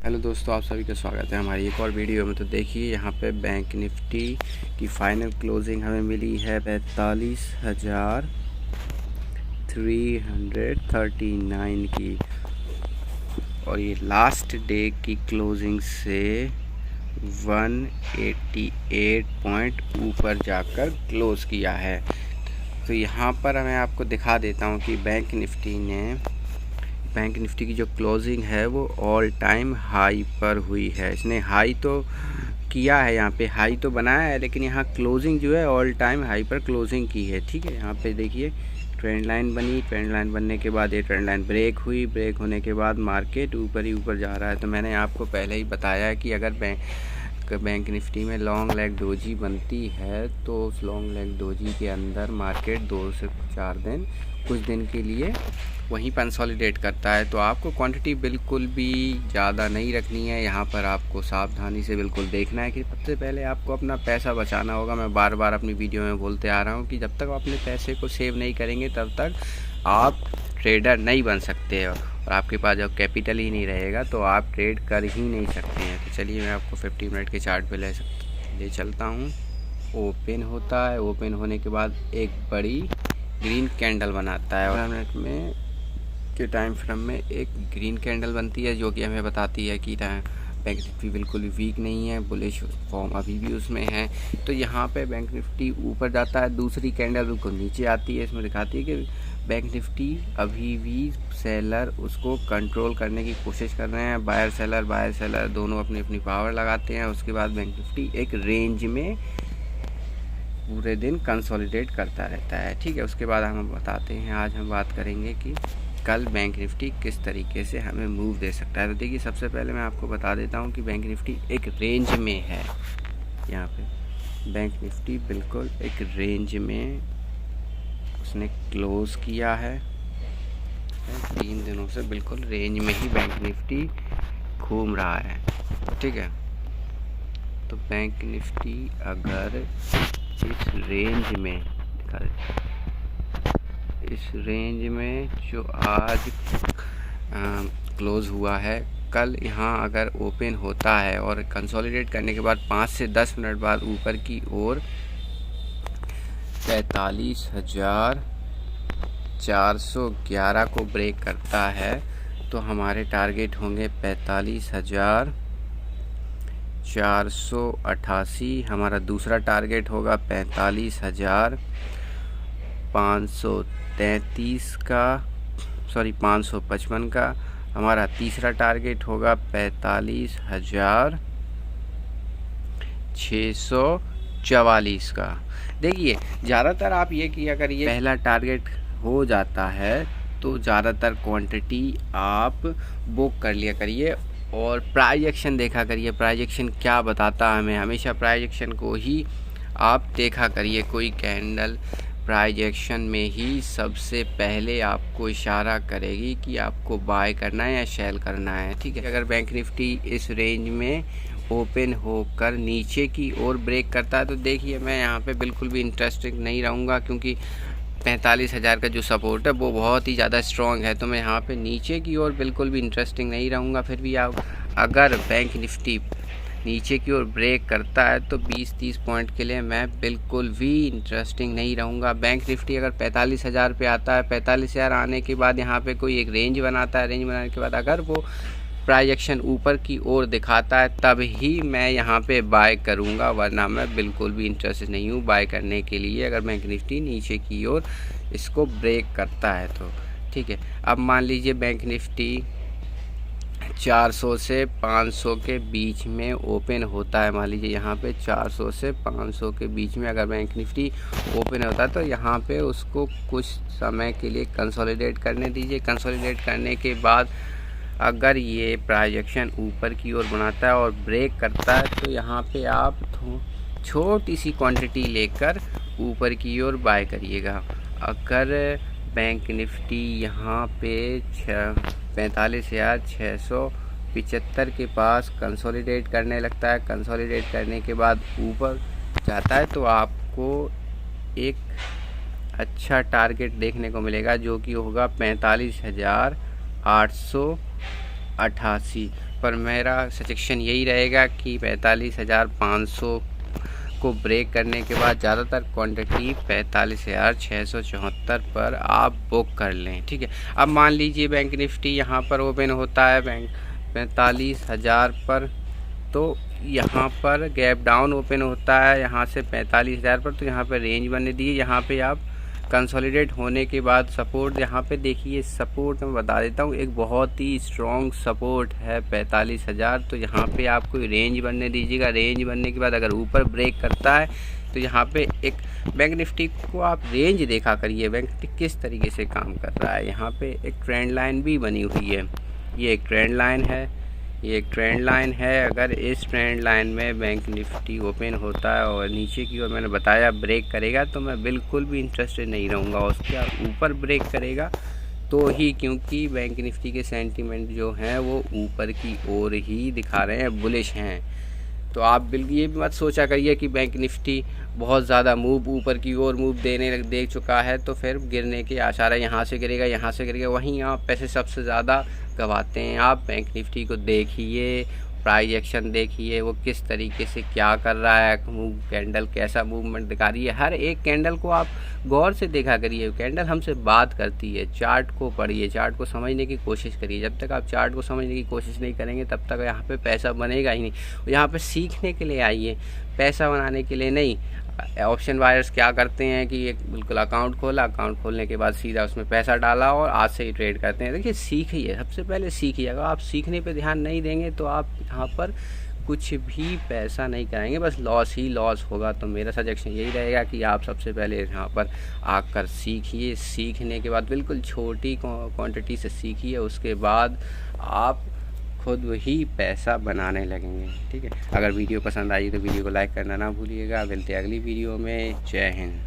Hello दोस्तों, आप सभी का स्वागत है हमारी एक और वीडियो में। तो देखिए यहाँ पे बैंक निफ्टी की फाइनल क्लोजिंग हमें मिली है 45,339 की, और ये लास्ट डे की क्लोजिंग से 188 पॉइंट ऊपर जाकर क्लोज़ किया है। तो यहाँ पर मैं आपको दिखा देता हूँ कि बैंक निफ्टी की जो क्लोजिंग है वो ऑल टाइम हाई पर हुई है। इसने हाई तो किया है, यहाँ पे हाई तो बनाया है, लेकिन यहाँ क्लोजिंग जो है ऑल टाइम हाई पर क्लोजिंग की है। ठीक है, यहाँ पे देखिए ट्रेंड लाइन बनी, ट्रेंड लाइन बनने के बाद ये ट्रेंड लाइन ब्रेक हुई, ब्रेक होने के बाद मार्केट ऊपर ही ऊपर जा रहा है। तो मैंने आपको पहले ही बताया है कि अगर बैंक निफ्टी में लॉन्ग लेग डोजी बनती है तो उस लॉन्ग लेग डोजी के अंदर मार्केट 2 से 4 दिन कुछ दिन के लिए वहीं कंसोलिडेट करता है। तो आपको क्वांटिटी बिल्कुल भी ज़्यादा नहीं रखनी है। यहाँ पर आपको सावधानी से बिल्कुल देखना है कि सबसे पहले आपको अपना पैसा बचाना होगा। मैं बार बार अपनी वीडियो में बोलते आ रहा हूँ कि जब तक आप अपने पैसे को सेव नहीं करेंगे तब तक आप ट्रेडर नहीं बन सकते, और आपके पास जब कैपिटल ही नहीं रहेगा तो आप ट्रेड कर ही नहीं सकते हैं। तो चलिए मैं आपको 50 मिनट के चार्ट पे ले चलता हूँ। ओपन होता है, ओपन होने के बाद एक बड़ी ग्रीन कैंडल बनाता है, और मिनट में के टाइम फ्रेम में एक ग्रीन कैंडल बनती है, जो कि हमें बताती है कि बैंक निफ्टी बिल्कुल भी वीक नहीं है, बुलिश फॉर्म अभी भी उसमें है। तो यहाँ पे बैंक निफ्टी ऊपर जाता है, दूसरी कैंडल बिल्कुल नीचे आती है, इसमें दिखाती है कि बैंक निफ्टी अभी भी सेलर उसको कंट्रोल करने की कोशिश कर रहे हैं। बायर सेलर दोनों अपनी अपनी पावर लगाते हैं। उसके बाद बैंक निफ्टी एक रेंज में पूरे दिन कंसोलिडेट करता रहता है। ठीक है, उसके बाद हम बताते हैं, आज हम बात करेंगे कि कल बैंक निफ्टी किस तरीके से हमें मूव दे सकता है। तो देखिए, सबसे पहले मैं आपको बता देता हूं कि बैंक निफ्टी एक रेंज में है। यहाँ पे बैंक निफ्टी बिल्कुल एक रेंज में उसने क्लोज़ किया है। 3 दिनों से बिल्कुल रेंज में ही बैंक निफ्टी घूम रहा है। ठीक है, तो बैंक निफ्टी अगर इस रेंज में इस रेंज में जो आज क्लोज़ हुआ है, कल यहाँ अगर ओपन होता है और कंसोलिडेट करने के बाद 5 से 10 मिनट बाद ऊपर की ओर 45,411 को ब्रेक करता है, तो हमारे टारगेट होंगे 45,488। हमारा दूसरा टारगेट होगा 45,533 का, 555 का। हमारा तीसरा टारगेट होगा 45,644 का। देखिए, ज़्यादातर आप ये कि अगर ये पहला टारगेट हो जाता है तो ज़्यादातर क्वांटिटी आप बुक कर लिया करिए, और प्राइस एक्शन देखा करिए। प्राइस एक्शन क्या बताता है हमें, हमेशा प्राइस एक्शन को ही आप देखा करिए। कोई कैंडल प्राइस एक्शन में ही सबसे पहले आपको इशारा करेगी कि आपको बाय करना है या सेल करना है। ठीक है, अगर बैंक निफ्टी इस रेंज में ओपन होकर नीचे की ओर ब्रेक करता है तो देखिए, मैं यहाँ पे बिल्कुल भी इंटरेस्टेड नहीं रहूँगा, क्योंकि 45,000 का जो सपोर्ट है वो बहुत ही ज़्यादा स्ट्रॉन्ग है। तो मैं यहाँ पे नीचे की ओर बिल्कुल भी इंटरेस्टिंग नहीं रहूँगा। फिर भी आप अगर बैंक निफ्टी नीचे की ओर ब्रेक करता है तो 20-30 पॉइंट के लिए मैं बिल्कुल भी इंटरेस्टिंग नहीं रहूँगा। बैंक निफ्टी अगर 45,000 पे आता है, 45,000 आने के बाद यहाँ पे कोई एक रेंज बनाता है, रेंज बनाने के बाद अगर वो प्राइस एक्शन ऊपर की ओर दिखाता है तब ही मैं यहाँ पे बाय करूँगा, वरना मैं बिल्कुल भी इंटरेस्टेड नहीं हूँ बाय करने के लिए अगर बैंक निफ्टी नीचे की ओर इसको ब्रेक करता है तो। ठीक है, अब मान लीजिए बैंक निफ्टी 400 से 500 के बीच में ओपन होता है। मान लीजिए यहाँ पे 400 से 500 के बीच में अगर बैंक निफ्टी ओपन होता है तो यहाँ पे उसको कुछ समय के लिए कंसोलिडेट करने दीजिए। कंसोलिडेट करने के बाद अगर ये प्राइस एक्शन ऊपर की ओर बनाता है और ब्रेक करता है तो यहाँ पे आप छोटी सी क्वांटिटी लेकर ऊपर की ओर बाय करिएगा। अगर बैंक निफ्टी यहाँ पे 45,675 के पास कंसोलिडेट करने लगता है, कंसोलिडेट करने के बाद ऊपर जाता है तो आपको एक अच्छा टारगेट देखने को मिलेगा, जो कि होगा 45,800 88 पर मेरा सजेशन यही रहेगा कि 45,500 को ब्रेक करने के बाद ज़्यादातर क्वांटिटी 45,674 पर आप बुक कर लें। ठीक है, अब मान लीजिए बैंक निफ्टी यहाँ पर ओपन होता है बैंक 45,000 पर, तो यहाँ पर गैप डाउन ओपन होता है यहाँ से 45,000 पर, तो यहाँ पर रेंज बनने दी। यहाँ पे आप कंसोलिडेट होने के बाद सपोर्ट, यहाँ पे देखिए सपोर्ट मैं बता देता हूँ, एक बहुत ही स्ट्रॉन्ग सपोर्ट है 45,000। तो यहाँ पे आपको रेंज बनने दीजिएगा। रेंज बनने के बाद अगर ऊपर ब्रेक करता है तो यहाँ पे एक बैंक निफ्टी को आप रेंज देखा करिए, बैंक निफ्टी किस तरीके से काम कर रहा है। यहाँ पे एक ट्रेंड लाइन भी बनी हुई है, ये एक ट्रेंड लाइन है, ये एक ट्रेंड लाइन है। अगर इस ट्रेंड लाइन में बैंक निफ्टी ओपन होता है और नीचे की ओर मैंने बताया ब्रेक करेगा, तो मैं बिल्कुल भी इंटरेस्टेड नहीं रहूँगा। उसके ऊपर ब्रेक करेगा तो ही, क्योंकि बैंक निफ्टी के सेंटीमेंट जो हैं वो ऊपर की ओर ही दिखा रहे हैं, बुलिश हैं। तो आप बिल्कुल ये भी मत सोचा करिए कि बैंक निफ्टी बहुत ज़्यादा मूव ऊपर की ओर मूव दे चुका है तो फिर गिरने के आसार है, यहाँ से गिरेगा, यहाँ से गिरेगा, वहीं आप पैसे सबसे ज़्यादा गवाते हैं। आप बैंक निफ्टी को देखिए, प्राइस एक्शन देखिए, वो किस तरीके से क्या कर रहा है, मूव कैंडल कैसा मूवमेंट दिखा रही है। हर एक कैंडल को आप गौर से देखा करिए। कैंडल हमसे बात करती है। चार्ट को पढ़िए, चार्ट को समझने की कोशिश करिए। जब तक आप चार्ट को समझने की कोशिश नहीं करेंगे तब तक यहाँ पे पैसा बनेगा ही नहीं। यहाँ पे सीखने के लिए आइए, पैसा बनाने के लिए नहीं। ऑप्शन बायर्स क्या करते हैं कि एक बिल्कुल अकाउंट खोला, अकाउंट खोलने के बाद सीधा उसमें पैसा डाला और आज से ही ट्रेड करते हैं। देखिए सीखिए, सबसे पहले सीखिए। अगर आप सीखने पे ध्यान नहीं देंगे तो आप यहाँ पर कुछ भी पैसा नहीं कराएंगे, बस लॉस ही लॉस होगा। तो मेरा सजेशन यही रहेगा कि आप सबसे पहले यहाँ पर आकर सीखिए। सीखने के बाद बिल्कुल छोटी क्वांटिटी से सीखिए, उसके बाद आप खुद ही पैसा बनाने लगेंगे। ठीक है, अगर वीडियो पसंद आई तो वीडियो को लाइक करना ना भूलिएगा। मिलते हैं अगली वीडियो में। जय हिंद।